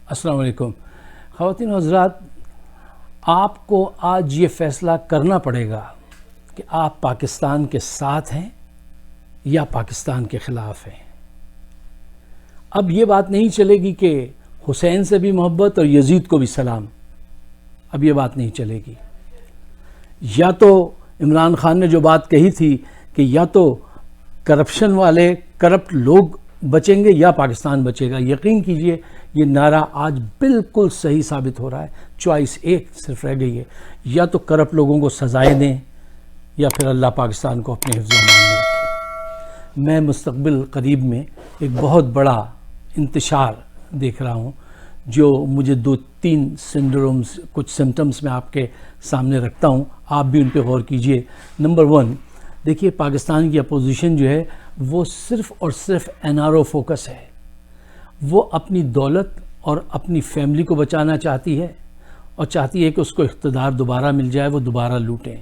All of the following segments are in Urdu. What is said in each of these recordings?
السلام علیکم خواتین و حضرات، آپ کو آج یہ فیصلہ کرنا پڑے گا کہ آپ پاکستان کے ساتھ ہیں یا پاکستان کے خلاف ہیں۔ اب یہ بات نہیں چلے گی کہ حسین سے بھی محبت اور یزید کو بھی سلام، اب یہ بات نہیں چلے گی۔ یا تو عمران خان نے جو بات کہی تھی کہ یا تو کرپشن والے کرپٹ لوگ بچیں گے یا پاکستان بچے گا، یقین کیجئے یہ نعرہ آج بالکل صحیح ثابت ہو رہا ہے۔ چوائس ایک صرف رہ گئی ہے، یا تو کرپٹ لوگوں کو سزائیں دیں یا پھر اللہ پاکستان کو اپنے حفظ و امان میں رکھے۔ میں مستقبل قریب میں ایک بہت بڑا انتشار دیکھ رہا ہوں جو مجھے 2-3 سنڈرومز کچھ سمٹمز میں آپ کے سامنے رکھتا ہوں، آپ بھی ان پہ غور کیجئے۔ نمبر 1، دیکھیے پاکستان کی اپوزیشن جو ہے وہ صرف اور صرف NRO فوکس ہے۔ وہ اپنی دولت اور اپنی فیملی کو بچانا چاہتی ہے اور چاہتی ہے کہ اس کو اقتدار دوبارہ مل جائے، وہ دوبارہ لوٹیں،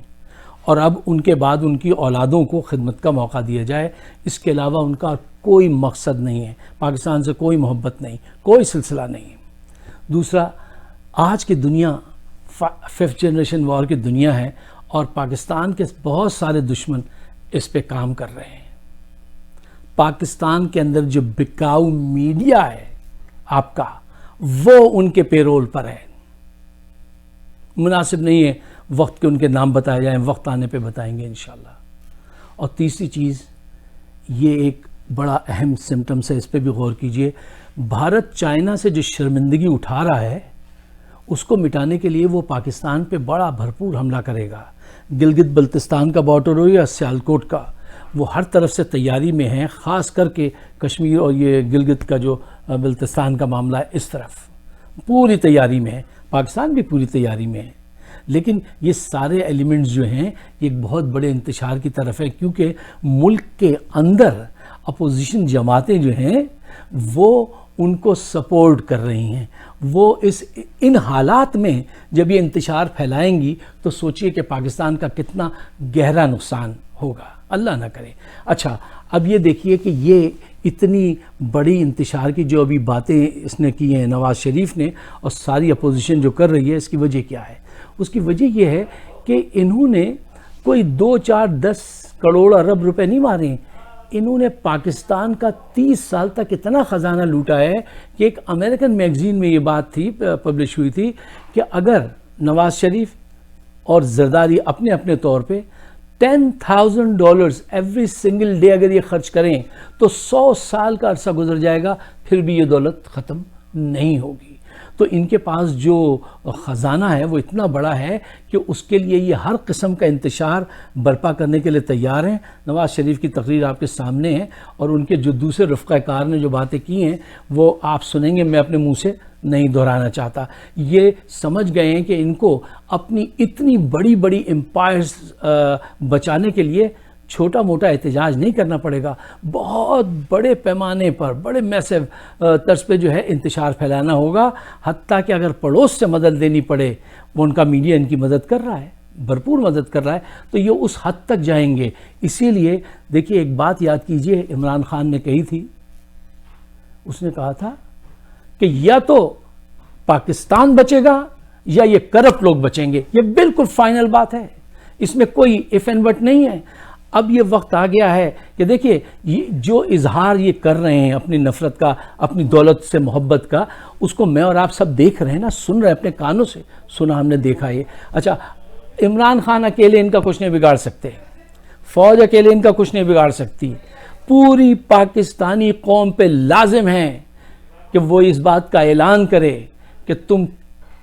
اور اب ان کے بعد ان کی اولادوں کو خدمت کا موقع دیا جائے۔ اس کے علاوہ ان کا کوئی مقصد نہیں ہے، پاکستان سے کوئی محبت نہیں، کوئی سلسلہ نہیں ہے۔ دوسرا، آج کی دنیا 5th جنریشن وار کی دنیا ہے اور پاکستان کے بہت سارے دشمن اس پہ کام کر رہے ہیں۔ پاکستان کے اندر جو بکاؤ میڈیا ہے آپ کا، وہ ان کے پیرول پر ہے۔ مناسب نہیں ہے وقت کے ان کے نام بتائے جائیں، وقت آنے پہ بتائیں گے انشاءاللہ۔ اور تیسری چیز، یہ ایک بڑا اہم سمٹمس ہے، اس پہ بھی غور کیجئے۔ بھارت چائنا سے جو شرمندگی اٹھا رہا ہے اس کو مٹانے کے لیے وہ پاکستان پہ بڑا بھرپور حملہ کرے گا۔ گلگت بلتستان کا بارڈر ہو یا سیالکوٹ کا، وہ ہر طرف سے تیاری میں ہیں، خاص کر کے کشمیر اور یہ گلگت کا جو بلتستان کا معاملہ ہے اس طرف پوری تیاری میں ہے۔ پاکستان بھی پوری تیاری میں ہے، لیکن یہ سارے ایلیمنٹس جو ہیں یہ ایک بہت بڑے انتشار کی طرف ہے، کیونکہ ملک کے اندر اپوزیشن جماعتیں جو ہیں وہ ان کو سپورٹ کر رہی ہیں۔ وہ ان حالات میں جب یہ انتشار پھیلائیں گی تو سوچئے کہ پاکستان کا کتنا گہرا نقصان ہوگا، اللہ نہ کرے۔ اچھا، اب یہ دیکھیے کہ یہ اتنی بڑی انتشار کی جو ابھی باتیں اس نے کی ہیں نواز شریف نے اور ساری اپوزیشن جو کر رہی ہے، اس کی وجہ کیا ہے؟ اس کی وجہ یہ ہے کہ انہوں نے کوئی 2, 4, 10 کروڑ ارب روپے نہیں مارے، انہوں نے پاکستان کا 30 سال تک اتنا خزانہ لوٹا ہے کہ ایک امریکن میگزین میں یہ بات تھی پبلش ہوئی تھی کہ اگر نواز شریف اور زرداری اپنے اپنے طور پہ $10,000 ایوری سنگل ڈے اگر یہ خرچ کریں تو 100 سال کا عرصہ گزر جائے گا، پھر بھی یہ دولت ختم نہیں ہوگی۔ تو ان کے پاس جو خزانہ ہے وہ اتنا بڑا ہے کہ اس کے لیے یہ ہر قسم کا انتشار برپا کرنے کے لیے تیار ہیں۔ نواز شریف کی تقریر آپ کے سامنے ہے اور ان کے جو دوسرے رفقہ کار نے جو باتیں کی ہیں وہ آپ سنیں گے، میں اپنے منہ سے نہیں دہرانا چاہتا۔ یہ سمجھ گئے ہیں کہ ان کو اپنی اتنی بڑی بڑی امپائرز بچانے کے لیے چھوٹا موٹا احتجاج نہیں کرنا پڑے گا، بہت بڑے پیمانے پر بڑے میسو طرز پہ جو ہے انتشار پھیلانا ہوگا، حتیٰ کہ اگر پڑوس سے مدد لینی پڑے، وہ ان کا میڈیا ان کی مدد کر رہا ہے، بھرپور مدد کر رہا ہے، تو یہ اس حد تک جائیں گے۔ اسی لیے دیکھیے ایک بات یاد کیجئے، عمران خان نے کہی تھی، اس نے کہا تھا کہ یا تو پاکستان بچے گا یا یہ کرپٹ لوگ بچیں گے۔ یہ بالکل فائنل بات ہے، اس میں کوئی ایف اینڈ بٹ نہیں ہے۔ اب یہ وقت آ گیا ہے کہ دیکھیے جو اظہار یہ کر رہے ہیں اپنی نفرت کا، اپنی دولت سے محبت کا، اس کو میں اور آپ سب دیکھ رہے ہیں نا، سن رہے ہیں، اپنے کانوں سے سنا، ہم نے دیکھا یہ۔ اچھا، عمران خان اکیلے ان کا کچھ نہیں بگاڑ سکتے، فوج اکیلے ان کا کچھ نہیں بگاڑ سکتی، پوری پاکستانی قوم پہ لازم ہے کہ وہ اس بات کا اعلان کرے کہ تم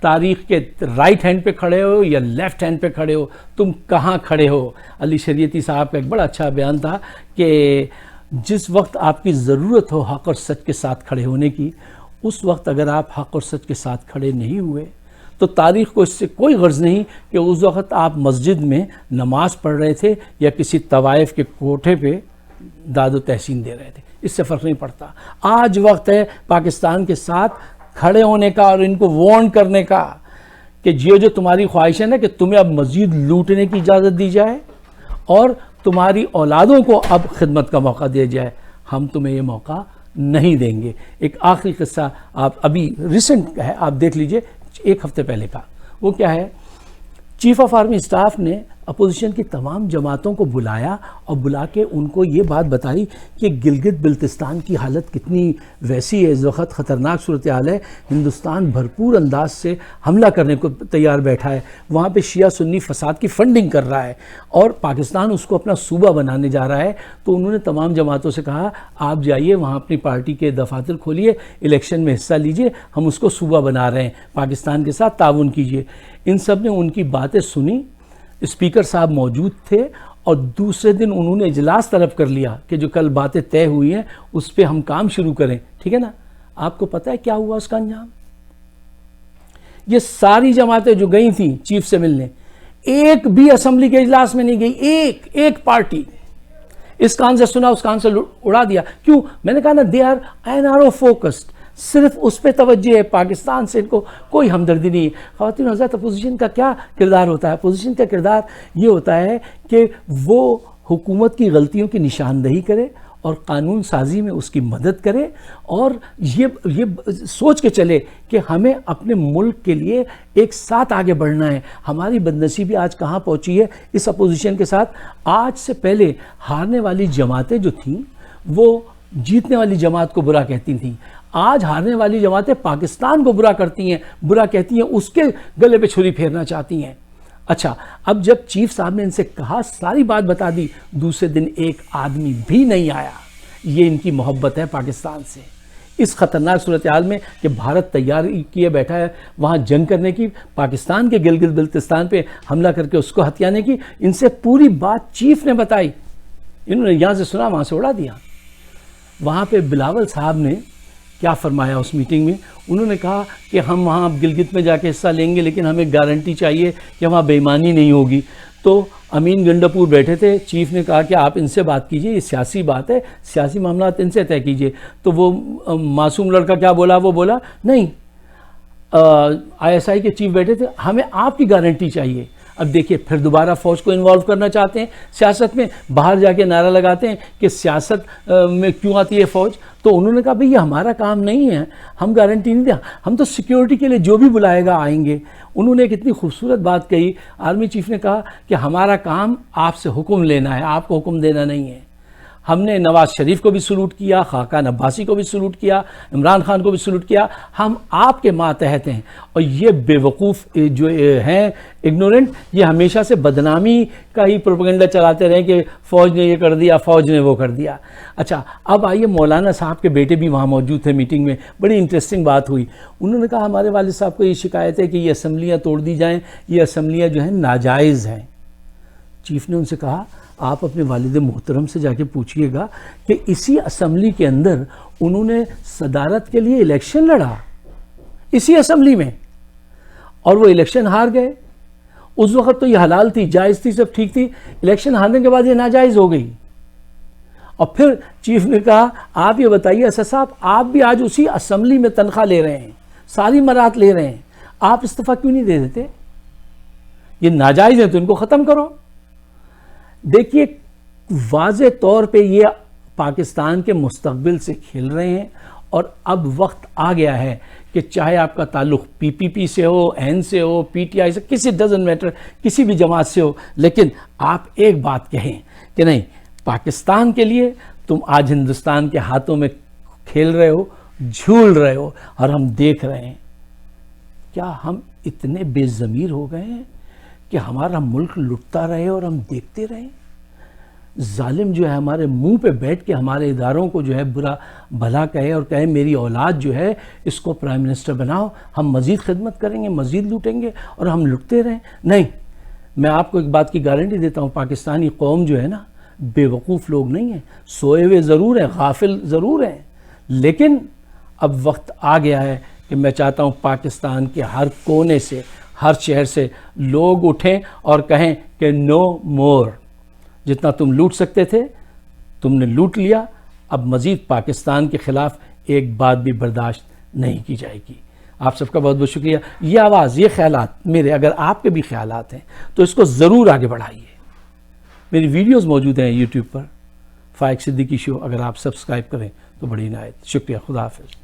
تاریخ کے رائٹ ہینڈ پہ کھڑے ہو یا لیفٹ ہینڈ پہ کھڑے ہو، تم کہاں کھڑے ہو۔ علی شریعتی صاحب کا ایک بڑا اچھا بیان تھا کہ جس وقت آپ کی ضرورت ہو حق اور سچ کے ساتھ کھڑے ہونے کی، اس وقت اگر آپ حق اور سچ کے ساتھ کھڑے نہیں ہوئے تو تاریخ کو اس سے کوئی غرض نہیں کہ اس وقت آپ مسجد میں نماز پڑھ رہے تھے یا کسی طوائف کے کوٹھے پہ داد و تحسین دے رہے تھے، اس سے فرق نہیں پڑتا۔ آج وقت ہے پاکستان کے ساتھ کھڑے ہونے کا اور ان کو وارن کرنے کا کہ یہ جو تمہاری خواہش ہے نا کہ تمہیں اب مزید لوٹنے کی اجازت دی جائے اور تمہاری اولادوں کو اب خدمت کا موقع دیا جائے، ہم تمہیں یہ موقع نہیں دیں گے. ایک آخری قصہ آپ ابھی ریسنٹ ہے، آپ دیکھ لیجئے، 1 ہفتے پہلے کا. وہ کیا ہے؟ چیف آف آرمی اسٹاف نے اپوزیشن کی تمام جماعتوں کو بلایا اور بلا کے ان کو یہ بات بتائی کہ گلگت بلتستان کی حالت کتنی ویسی ہے، اس وقت خطرناک صورتحال ہے، ہندوستان بھرپور انداز سے حملہ کرنے کو تیار بیٹھا ہے، وہاں پہ شیعہ سنی فساد کی فنڈنگ کر رہا ہے اور پاکستان اس کو اپنا صوبہ بنانے جا رہا ہے. تو انہوں نے تمام جماعتوں سے کہا آپ جائیے وہاں اپنی پارٹی کے دفاتر کھولیے، الیکشن میں حصہ لیجئے، ہم اس کو صوبہ بنا رہے ہیں، پاکستان کے ساتھ تعاون کیجئے. ان سب نے ان کی باتیں سنی، اسپیکر صاحب موجود تھے اور دوسرے دن انہوں نے اجلاس طلب کر لیا کہ جو کل باتیں طے ہوئی ہیں اس پہ ہم کام شروع کریں. ٹھیک ہے نا؟ آپ کو پتہ ہے کیا ہوا اس کا انجام؟ یہ ساری جماعتیں جو گئی تھیں چیف سے ملنے، ایک بھی اسمبلی کے اجلاس میں نہیں گئی. ایک پارٹی اس کان سے سنا اس کان سے اڑا دیا. کیوں؟ میں نے کہا نا دے آر NRO فوکسڈ، صرف اس پہ توجہ ہے، پاکستان سے ان کو کوئی ہمدردی نہیں. خواتین حضرات، اپوزیشن کا کیا کردار ہوتا ہے؟ اپوزیشن کا کردار یہ ہوتا ہے کہ وہ حکومت کی غلطیوں کی نشاندہی کرے اور قانون سازی میں اس کی مدد کرے اور یہ سوچ کے چلے کہ ہمیں اپنے ملک کے لیے ایک ساتھ آگے بڑھنا ہے. ہماری بدنصیبی آج کہاں پہنچی ہے اس اپوزیشن کے ساتھ؟ آج سے پہلے ہارنے والی جماعتیں جو تھیں وہ جیتنے والی جماعت کو برا کہتی تھیں. آج ہارنے والی جماعتیں پاکستان کو برا کہتی ہیں، اس کے گلے پہ چھری پھیرنا چاہتی ہیں. اچھا، اب جب چیف صاحب نے ان سے کہا، ساری بات بتا دی، دوسرے دن ایک آدمی بھی نہیں آیا. یہ ان کی محبت ہے پاکستان سے. اس خطرناک صورتحال میں کہ بھارت تیاری کیے بیٹھا ہے وہاں جنگ کرنے کی، پاکستان کے گلگت بلتستان پہ حملہ کر کے اس کو ہتھیانے کی، ان سے پوری بات چیف نے بتائی. انہوں نے یہاں سے سنا وہاں سے اڑا دیا. وہاں پہ بلاول صاحب نے کیا فرمایا اس میٹنگ میں؟ انہوں نے کہا کہ ہم وہاں گلگت میں جا کے حصہ لیں گے لیکن ہمیں گارنٹی چاہیے کہ وہاں بے ایمانی نہیں ہوگی. تو امین گنڈاپور بیٹھے تھے، چیف نے کہا کہ آپ ان سے بات کیجئے، یہ سیاسی بات ہے، سیاسی معاملات ان سے طے کیجئے. تو وہ معصوم لڑکا کیا بولا؟ وہ بولا نہیں، ISI کے چیف بیٹھے تھے، ہمیں آپ کی گارنٹی چاہیے. اب دیکھیے پھر دوبارہ فوج کو انوالو کرنا چاہتے ہیں سیاست میں، باہر جا کے نعرہ لگاتے ہیں کہ سیاست میں کیوں آتی ہے فوج. تو انہوں نے کہا بھئی یہ ہمارا کام نہیں ہے، ہم گارنٹی نہیں دیں، ہم تو سیکیورٹی کے لیے جو بھی بلائے گا آئیں گے. انہوں نے ایک اتنی خوبصورت بات کہی، آرمی چیف نے کہا کہ ہمارا کام آپ سے حکم لینا ہے، آپ کو حکم دینا نہیں ہے. ہم نے نواز شریف کو بھی سلوٹ کیا، خاقان عباسی کو بھی سلوٹ کیا، عمران خان کو بھی سلوٹ کیا. ہم آپ کے ماتحت ہیں. اور یہ بے وقوف جو ہیں اگنورنٹ، یہ ہمیشہ سے بدنامی کا ہی پروپیگنڈا چلاتے رہے کہ فوج نے یہ کر دیا، فوج نے وہ کر دیا. اچھا، اب آئیے مولانا صاحب کے بیٹے بھی وہاں موجود تھے میٹنگ میں. بڑی انٹرسٹنگ بات ہوئی. انہوں نے کہا ہمارے والد صاحب کو یہ شکایت ہے کہ یہ اسمبلیاں توڑ دی جائیں، یہ اسمبلیاں جو ہیں ناجائز ہیں. چیف نے ان سے کہا آپ اپنے والد محترم سے جا کے پوچھئے گا کہ اسی اسمبلی کے اندر انہوں نے صدارت کے لیے الیکشن لڑا، اسی اسمبلی میں، اور وہ الیکشن ہار گئے. اس وقت تو یہ حلال تھی، جائز تھی، سب ٹھیک تھی. الیکشن ہارنے کے بعد یہ ناجائز ہو گئی. اور پھر چیف نے کہا آپ یہ بتائیے اسد صاحب، آپ بھی آج اسی اسمبلی میں تنخواہ لے رہے ہیں، ساری مرات لے رہے ہیں، آپ استعفیٰ کیوں نہیں دے دیتے؟ یہ ناجائز ہے تو ان کو ختم کرو. دیکھیے واضح طور پہ یہ پاکستان کے مستقبل سے کھیل رہے ہیں. اور اب وقت آ گیا ہے کہ چاہے آپ کا تعلق PPP سے ہو، این سے ہو، PTI سے، کسی ڈزنٹ میٹر، کسی بھی جماعت سے ہو، لیکن آپ ایک بات کہیں کہ نہیں، پاکستان کے لیے تم آج ہندوستان کے ہاتھوں میں کھیل رہے ہو، جھول رہے ہو، اور ہم دیکھ رہے ہیں. کیا ہم اتنے بے ضمیر ہو گئے ہیں کہ ہمارا ملک لٹتا رہے اور ہم دیکھتے رہیں؟ ظالم جو ہے ہمارے منہ پہ بیٹھ کے ہمارے اداروں کو جو ہے برا بھلا کہے اور کہے میری اولاد جو ہے اس کو پرائم منسٹر بناؤ، ہم مزید خدمت کریں گے، مزید لوٹیں گے اور ہم لٹتے رہیں. نہیں، میں آپ کو ایک بات کی گارنٹی دیتا ہوں، پاکستانی قوم جو ہے نا، بے وقوف لوگ نہیں ہیں، سوئے ہوئے ضرور ہیں، غافل ضرور ہیں، لیکن اب وقت آ گیا ہے کہ میں چاہتا ہوں پاکستان کے ہر کونے سے، ہر شہر سے لوگ اٹھیں اور کہیں کہ نو مور. جتنا تم لوٹ سکتے تھے تم نے لوٹ لیا، اب مزید پاکستان کے خلاف ایک بات بھی برداشت نہیں کی جائے گی. آپ سب کا بہت بہت شکریہ. یہ آواز، یہ خیالات میرے، اگر آپ کے بھی خیالات ہیں تو اس کو ضرور آگے بڑھائیے. میری ویڈیوز موجود ہیں YouTube پر، فائق صدیقی شو اگر آپ سبسکرائب کریں تو بڑی عنایت. شکریہ. خدا حافظ.